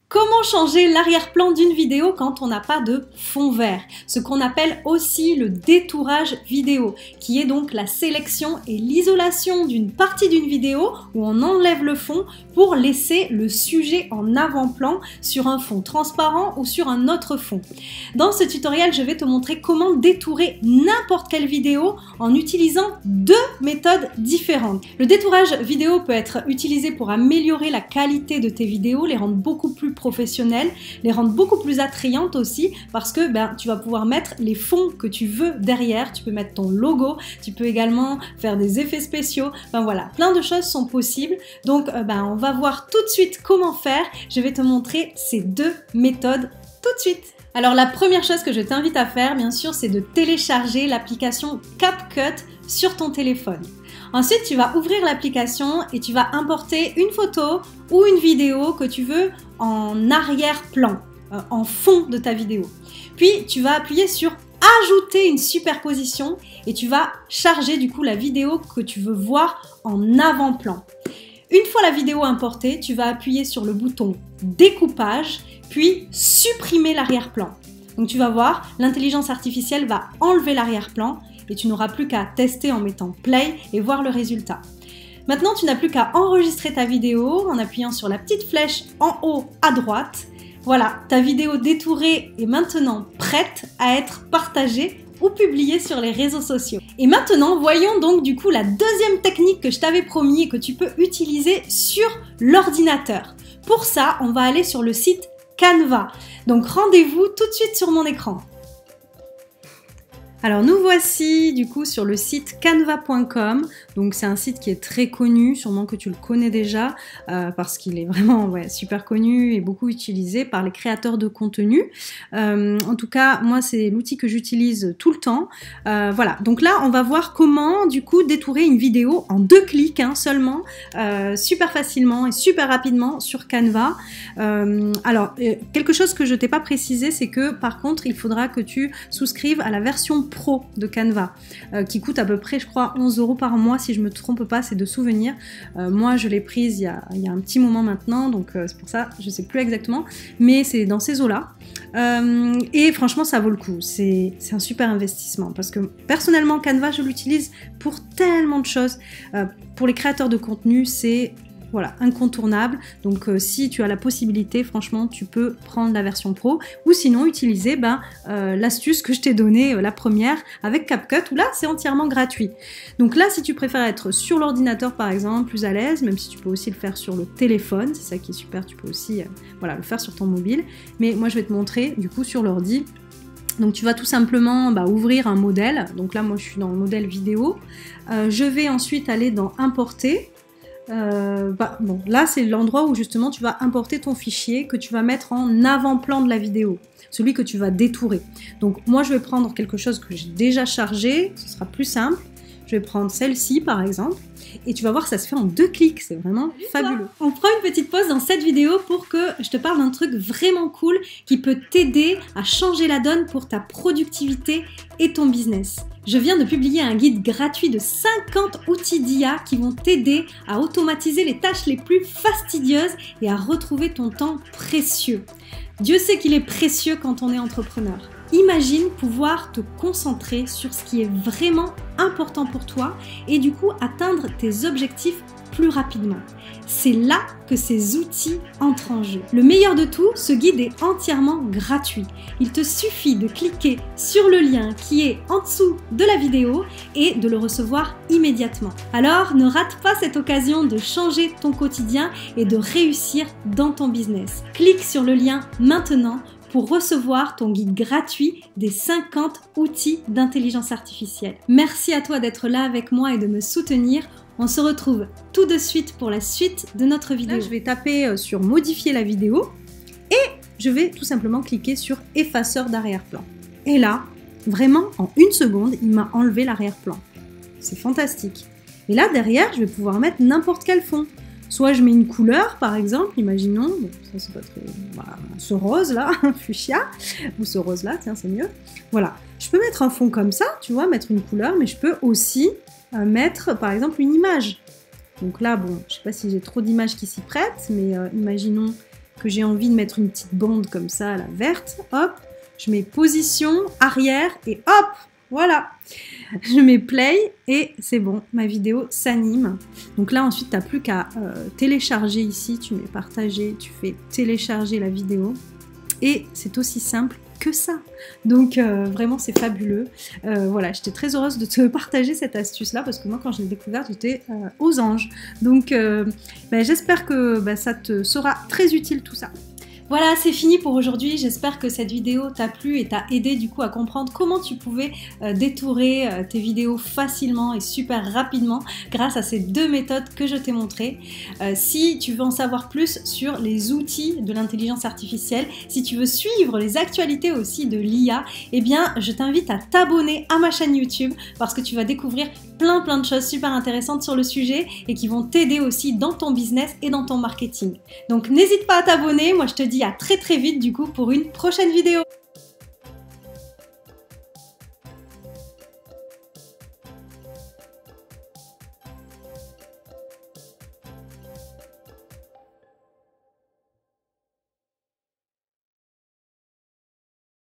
Comment changer l'arrière-plan d'une vidéo quand on n'a pas de fond vert? Ce qu'on appelle aussi le détourage vidéo, qui est donc la sélection et l'isolation d'une partie d'une vidéo où on enlève le fond pour laisser le sujet en avant-plan sur un fond transparent ou sur un autre fond. Dans ce tutoriel, je vais te montrer comment détourer n'importe quelle vidéo en utilisant deux méthodes différentes. Le détourage vidéo peut être utilisé pour améliorer la qualité de tes vidéos, les rendre beaucoup plus professionnelles, les rendre beaucoup plus attrayantes aussi parce que tu vas pouvoir mettre les fonds que tu veux derrière, tu peux mettre ton logo, tu peux également faire des effets spéciaux, voilà, plein de choses sont possibles. Donc on va voir tout de suite comment faire, je vais te montrer ces deux méthodes tout de suite. Alors la première chose que je t'invite à faire, bien sûr, c'est de télécharger l'application CapCut sur ton téléphone. Ensuite, tu vas ouvrir l'application et tu vas importer une photo ou une vidéo que tu veux en arrière-plan, en fond de ta vidéo. Puis, tu vas appuyer sur « Ajouter une superposition » et tu vas charger du coup la vidéo que tu veux voir en avant-plan. Une fois la vidéo importée, tu vas appuyer sur le bouton « Découpage » puis « Supprimer l'arrière-plan ». Donc tu vas voir, l'intelligence artificielle va enlever l'arrière-plan et tu n'auras plus qu'à tester en mettant play et voir le résultat. Maintenant, tu n'as plus qu'à enregistrer ta vidéo en appuyant sur la petite flèche en haut à droite. Voilà, ta vidéo détourée est maintenant prête à être partagée ou publiée sur les réseaux sociaux. Et maintenant, voyons donc du coup la deuxième technique que je t'avais promis et que tu peux utiliser sur l'ordinateur. Pour ça, on va aller sur le site Canva. Donc rendez-vous tout de suite sur mon écran. Alors nous voici du coup sur le site canva.com, donc c'est un site qui est très connu, sûrement que tu le connais déjà parce qu'il est vraiment super connu et beaucoup utilisé par les créateurs de contenu. En tout cas moi c'est l'outil que j'utilise tout le temps. Voilà, donc là on va voir comment du coup détourer une vidéo en 2 clics seulement, super facilement et super rapidement sur Canva. Alors quelque chose que je t'ai pas précisé, c'est que par contre il faudra que tu souscrives à la version Pro de Canva qui coûte à peu près je crois 11 € par mois si je me trompe pas, c'est de souvenir. Moi je l'ai prise il y a un petit moment maintenant, donc c'est pour ça je sais plus exactement, mais c'est dans ces eaux là et franchement ça vaut le coup, c'est un super investissement parce que personnellement Canva je l'utilise pour tellement de choses. Pour les créateurs de contenu c'est incontournable. Donc si tu as la possibilité, franchement, tu peux prendre la version pro ou sinon utiliser l'astuce que je t'ai donnée, la première, avec CapCut, où là, c'est entièrement gratuit. Donc là, si tu préfères être sur l'ordinateur, par exemple, plus à l'aise, même si tu peux aussi le faire sur le téléphone, c'est ça qui est super, tu peux aussi le faire sur ton mobile. Mais moi, je vais te montrer, du coup, sur l'ordi. Donc tu vas tout simplement ouvrir un modèle. Donc là, moi, je suis dans le modèle vidéo. Je vais ensuite aller dans Importer. Là c'est l'endroit où justement tu vas importer ton fichier que tu vas mettre en avant-plan de la vidéo, celui que tu vas détourer. Donc moi je vais prendre quelque chose que j'ai déjà chargé, ce sera plus simple. Je vais prendre celle-ci par exemple et tu vas voir ça se fait en 2 clics, c'est vraiment fabuleux. On prend une petite pause dans cette vidéo pour que je te parle d'un truc vraiment cool qui peut t'aider à changer la donne pour ta productivité et ton business. Je viens de publier un guide gratuit de 50 outils d'IA qui vont t'aider à automatiser les tâches les plus fastidieuses et à retrouver ton temps précieux. Dieu sait qu'il est précieux quand on est entrepreneur. Imagine pouvoir te concentrer sur ce qui est vraiment important pour toi et du coup atteindre tes objectifs plus rapidement. C'est là que ces outils entrent en jeu. Le meilleur de tout, ce guide est entièrement gratuit. Il te suffit de cliquer sur le lien qui est en dessous de la vidéo et de le recevoir immédiatement. Alors, ne rate pas cette occasion de changer ton quotidien et de réussir dans ton business. Clique sur le lien maintenant pour recevoir ton guide gratuit des 50 outils d'intelligence artificielle. Merci à toi d'être là avec moi et de me soutenir. On se retrouve tout de suite pour la suite de notre vidéo. Là, je vais taper sur modifier la vidéo et je vais tout simplement cliquer sur effaceur d'arrière-plan. Et là, vraiment en 1 seconde, il m'a enlevé l'arrière-plan. C'est fantastique. Et là, derrière, je vais pouvoir mettre n'importe quel fond. Soit je mets une couleur, par exemple, imaginons, bon, ça c'est pas très, ce rose là, fuchsia, ou ce rose là, tiens c'est mieux. Voilà, je peux mettre un fond comme ça, tu vois, mettre une couleur, mais je peux aussi mettre par exemple une image. Donc là, bon, je sais pas si j'ai trop d'images qui s'y prêtent, mais imaginons que j'ai envie de mettre une petite bande comme ça, la verte, hop, je mets position, arrière et hop, voilà. Je mets play et c'est bon, ma vidéo s'anime. Donc là ensuite, tu n'as plus qu'à télécharger ici, tu mets partager, tu fais télécharger la vidéo et c'est aussi simple que ça. Donc vraiment c'est fabuleux. Voilà, j'étais très heureuse de te partager cette astuce là parce que moi quand je l'ai découverte j'étais aux anges. Donc j'espère que ça te sera très utile tout ça. Voilà, c'est fini pour aujourd'hui. J'espère que cette vidéo t'a plu et t'a aidé du coup à comprendre comment tu pouvais détourer tes vidéos facilement et super rapidement grâce à ces deux méthodes que je t'ai montrées. Si tu veux en savoir plus sur les outils de l'intelligence artificielle, si tu veux suivre les actualités aussi de l'IA, eh bien je t'invite à t'abonner à ma chaîne YouTube parce que tu vas découvrir plein de choses super intéressantes sur le sujet et qui vont t'aider aussi dans ton business et dans ton marketing. Donc n'hésite pas à t'abonner, moi je te dis à très vite du coup pour une prochaine vidéo.